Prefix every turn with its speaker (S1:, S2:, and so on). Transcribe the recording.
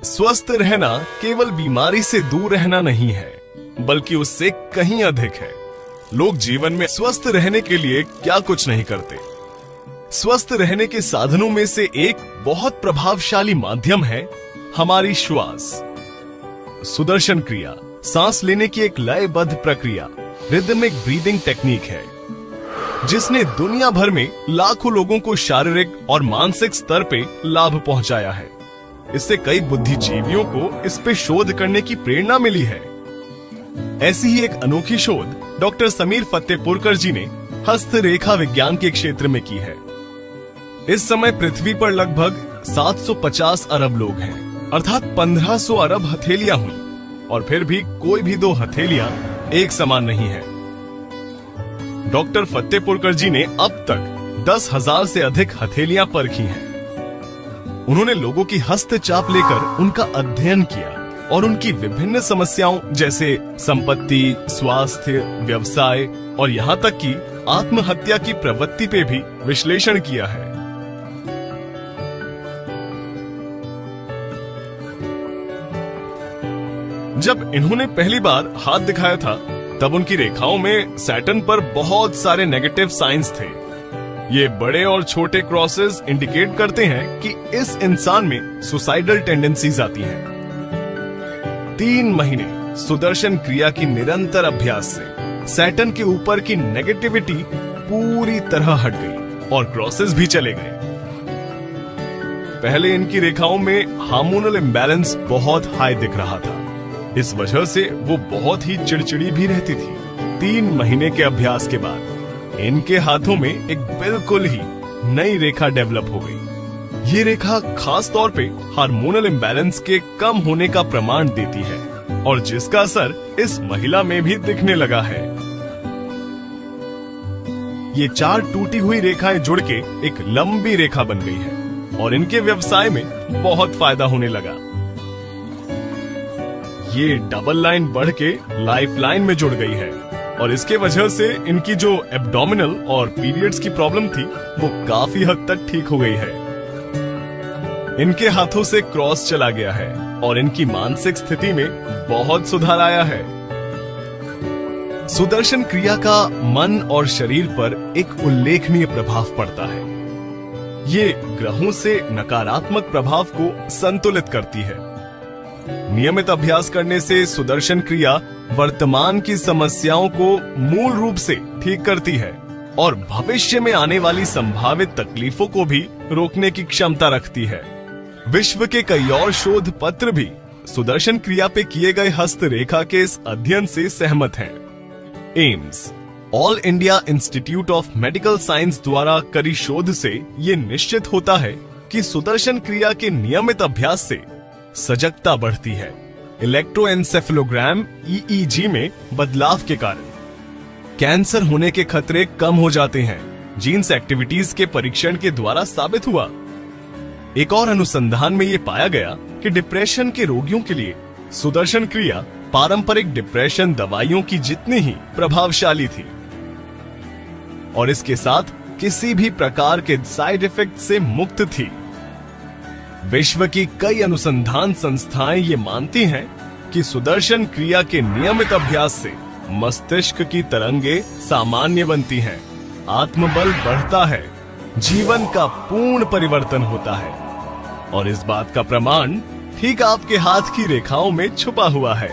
S1: स्वस्थ रहना केवल बीमारी से दूर रहना नहीं है, बल्कि उससे कहीं अधिक है। लोग जीवन में स्वस्थ रहने के लिए क्या कुछ नहीं करते। स्वस्थ रहने के साधनों में से एक बहुत प्रभावशाली माध्यम है हमारी श्वास। सुदर्शन क्रिया सांस लेने की एक लयबद्ध प्रक्रिया, रिदमिक ब्रीदिंग टेक्निक है, जिसने दुनिया भर में लाखों लोगों को शारीरिक और मानसिक स्तर पे लाभ पहुंचाया है। इससे कई बुद्धिजीवियों को इस पे शोध करने की प्रेरणा मिली है। ऐसी ही एक अनोखी शोध डॉक्टर समीर फतेहपुरकर जी ने हस्तरेखा विज्ञान के क्षेत्र में की है। इस समय पृथ्वी पर लगभग 750 अरब लोग हैं, अर्थात 1500 अरब हथेलियां हुई, और फिर भी कोई भी दो हथेलियां एक समान नहीं है। डॉक्टर फतेहपुरकर जी ने अब तक 10,000 से अधिक हथेलियां परखी हैं। उन्होंने लोगों की हस्तचाप लेकर उनका अध्ययन किया और उनकी विभिन्न समस्याओं जैसे संपत्ति, स्वास्थ्य, व्यवसाय और यहाँ तक कि आत्महत्या की प्रवृत्ति पे भी विश्लेषण किया है। जब इन्होंने पहली बार हाथ दिखाया था, तब उनकी रेखाओं में सैटर्न पर बहुत सारे नेगेटिव साइंस थे। ये बड़े और छोटे क्रॉसेस इंडिकेट करते हैं कि इस इंसान में सुसाइडल टेंडेंसीज आती हैं। 3 महीने सुदर्शन क्रिया की निरंतर अभ्यास से सैटर्न के ऊपर की नेगेटिविटी पूरी तरह हट गई और क्रॉसेस भी चले गए। पहले इनकी रेखाओं में हार्मोनल इम्बैलेंस बहुत हाई दिख रहा था। इस वजह से वो बहुत ही चिड़चिड़ी भी रहती थी। 3 महीने के अभ्यास के बाद इनके हाथों में एक बिल्कुल ही नई रेखा डेवलप हो गई। ये रेखा खास तौर पे हार्मोनल इम्बैलेंस के कम होने का प्रमाण देती है और जिसका असर इस महिला में भी दिखने लगा है। ये 4 टूटी हुई रेखाएं जुड़ के एक लंबी रेखा बन गई है और इनके व्यवसाय में बहुत फायदा होने लगा। ये डबल लाइन बढ़ के लाइफ लाइन में जुड़ गई है और इसके वजह से इनकी जो एब्डोमिनल और पीरियड्स की प्रॉब्लम थी वो काफी हद तक ठीक हो गई है। इनके हाथों से क्रॉस चला गया है और इनकी मानसिक स्थिति में बहुत सुधार आया है। सुदर्शन क्रिया का मन और शरीर पर एक उल्लेखनीय प्रभाव पड़ता है। ये ग्रहों से नकारात्मक प्रभाव को संतुलित करती है। नियमित अभ्यास करने से सुदर्शन क्रिया वर्तमान की समस्याओं को मूल रूप से ठीक करती है और भविष्य में आने वाली संभावित तकलीफों को भी रोकने की क्षमता रखती है। विश्व के कई और शोध पत्र भी सुदर्शन क्रिया पे किए गए हस्तरेखा के इस अध्ययन से सहमत हैं। AIIMS, all India institute of medical science द्वारा करी शोध से ये निश्चित होता है कि सुदर्शन क्रिया के नियमित अभ्यास से सजगता बढ़ती है। इलेक्ट्रोएन्सेफेलोग्राम EEG में बदलाव के कारण कैंसर होने के खतरे कम हो जाते हैं। जीन्स एक्टिविटीज के परीक्षण के द्वारा साबित हुआ। एक और अनुसंधान में ये पाया गया कि डिप्रेशन के रोगियों के लिए सुदर्शन क्रिया पारंपरिक डिप्रेशन दवाइयों की जितनी ही प्रभावशाली थी और इसके साथ किसी भी प्रकार के साइड इफेक्ट से मुक्त थी। विश्व की कई अनुसंधान संस्थाएं ये मानती हैं कि सुदर्शन क्रिया के नियमित अभ्यास से मस्तिष्क की तरंगे सामान्य बनती हैं, आत्मबल बढ़ता है, जीवन का पूर्ण परिवर्तन होता है और इस बात का प्रमाण ठीक आपके हाथ की रेखाओं में छुपा हुआ है।